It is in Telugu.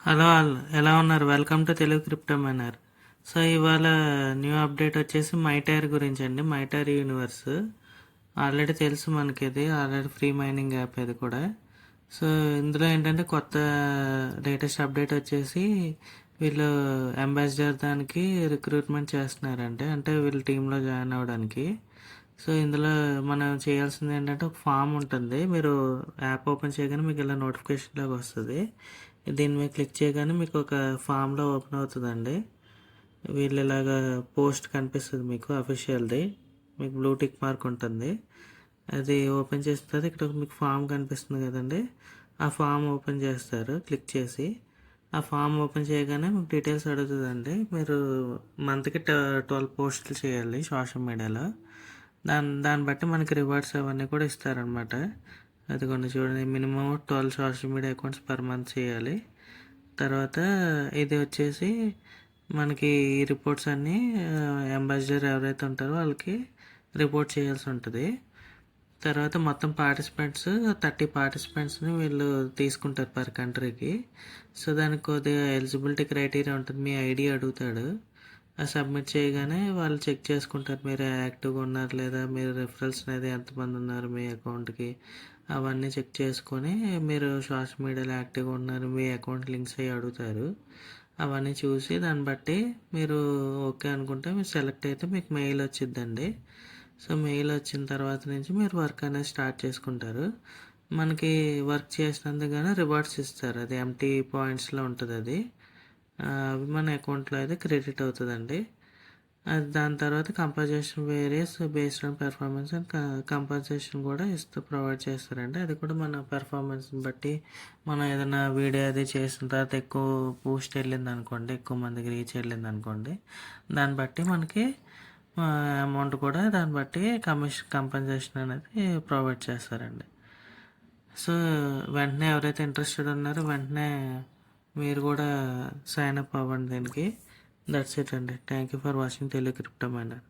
హలో ఆల్ ఎలా ఉన్నారు? Welcome to Telugu crypto miner. So ఇవాళ న్యూ అప్డేట్ వచ్చేసి మైటైర్ గురించి అండి. మైటైర్ యూనివర్స్ ఆల్రెడీ తెలుసు మనకి, ఇది ఆల్రెడీ ఫ్రీ మైనింగ్ యాప్ ఇది కూడా. సో ఇందులో ఏంటంటే కొత్త లేటెస్ట్ అప్డేట్ వచ్చేసి వీళ్ళు అంబాసిడర్ దానికి రిక్రూట్మెంట్ చేస్తున్నారంటే, అంటే వీళ్ళ టీంలో జాయిన్ అవ్వడానికి. సో ఇందులో మనం చేయాల్సింది ఏంటంటే, ఒక ఫామ్ ఉంటుంది. మీరు యాప్ ఓపెన్ చేయగానే మీకు ఇలా నోటిఫికేషన్ లాగా వస్తుంది. దీని మీద క్లిక్ చేయగానే మీకు ఒక ఫామ్లో ఓపెన్ అవుతుందండి. వీళ్ళు ఇలాగా పోస్ట్ కనిపిస్తుంది మీకు అఫీషియల్ది, మీకు బ్లూ టిక్ మార్క్ ఉంటుంది. అది ఓపెన్ చేసిన తర్వాత ఇక్కడ మీకు ఫామ్ కనిపిస్తుంది కదండి, ఆ ఫామ్ ఓపెన్ చేస్తారు క్లిక్ చేసి. ఆ ఫామ్ ఓపెన్ చేయగానే మీకు డీటెయిల్స్ అడుగుతుందండి. మీరు మంత్కి 12 పోస్టులు చేయాలి సోషల్ మీడియాలో. దాన్ని బట్టి మనకి రివార్డ్స్ అవన్నీ కూడా ఇస్తారనమాట. అదిగోండి చూడండి, minimum 12 social media accounts per month చేయాలి. తర్వాత ఇది వచ్చేసి మనకి ఈ రిపోర్ట్స్ అన్నీ అంబాసిడర్ ఎవరైతే ఉంటారో వాళ్ళకి రిపోర్ట్ చేయాల్సి ఉంటుంది. తర్వాత మొత్తం పార్టిసిపెంట్స్ 30 పార్టిసిపెంట్స్ని వీళ్ళు తీసుకుంటారు పర్ కంట్రీకి. సో దానికి కొద్దిగా ఎలిజిబిలిటీ క్రైటీరియా ఉంటుంది, మీ ఐడి అడుగుతాడు. అది సబ్మిట్ చేయగానే వాళ్ళు చెక్ చేసుకుంటారు మీరు యాక్టివ్గా ఉన్నారు లేదా, మీరు రెఫరల్స్ అనేది ఎంతమంది ఉన్నారు మీ అకౌంట్కి, అవన్నీ చెక్ చేసుకొని మీరు సోషల్ మీడియాలో యాక్టివ్గా ఉన్నారు, మీ అకౌంట్ లింక్స్ అయ్యి అడుగుతారు. అవన్నీ చూసి దాన్ని బట్టి మీరు ఓకే అనుకుంటే మీరు సెలెక్ట్ అయితే మీకు మెయిల్ వచ్చిద్దండి. సో మెయిల్ వచ్చిన తర్వాత నుంచి మీరు వర్క్ అనేది స్టార్ట్ చేసుకుంటారు. మనకి వర్క్ చేసినందుకు గాను రివార్డ్స్ ఇస్తారు, అది ఎంటీ పాయింట్స్లో ఉంటుంది అది. అవి మన అకౌంట్లో అయితే క్రెడిట్ అవుతుందండి. అది దాని తర్వాత compensation various based on performance and compensation కూడా ప్రొవైడ్ చేస్తారండి. అది కూడా మన పెర్ఫార్మెన్స్ని బట్టి, మనం ఏదైనా వీడియో అది చేసిన తర్వాత ఎక్కువ పోస్ట్ వెళ్ళింది అనుకోండి, ఎక్కువ మందికి రీచ్ వెళ్ళింది అనుకోండి, దాన్ని బట్టి మనకి అమౌంట్ కూడా దాన్ని బట్టి కంపన్సేషన్ అనేది ప్రొవైడ్ చేస్తారండి. సో వెంటనే ఎవరైతే ఇంట్రెస్టెడ్ ఉన్నారో వెంటనే మీరు కూడా సైన్ అప్ అవ్వండి దీనికి. దట్స్ ఇట్ అండి. Thank you for watching Telugu crypto minor.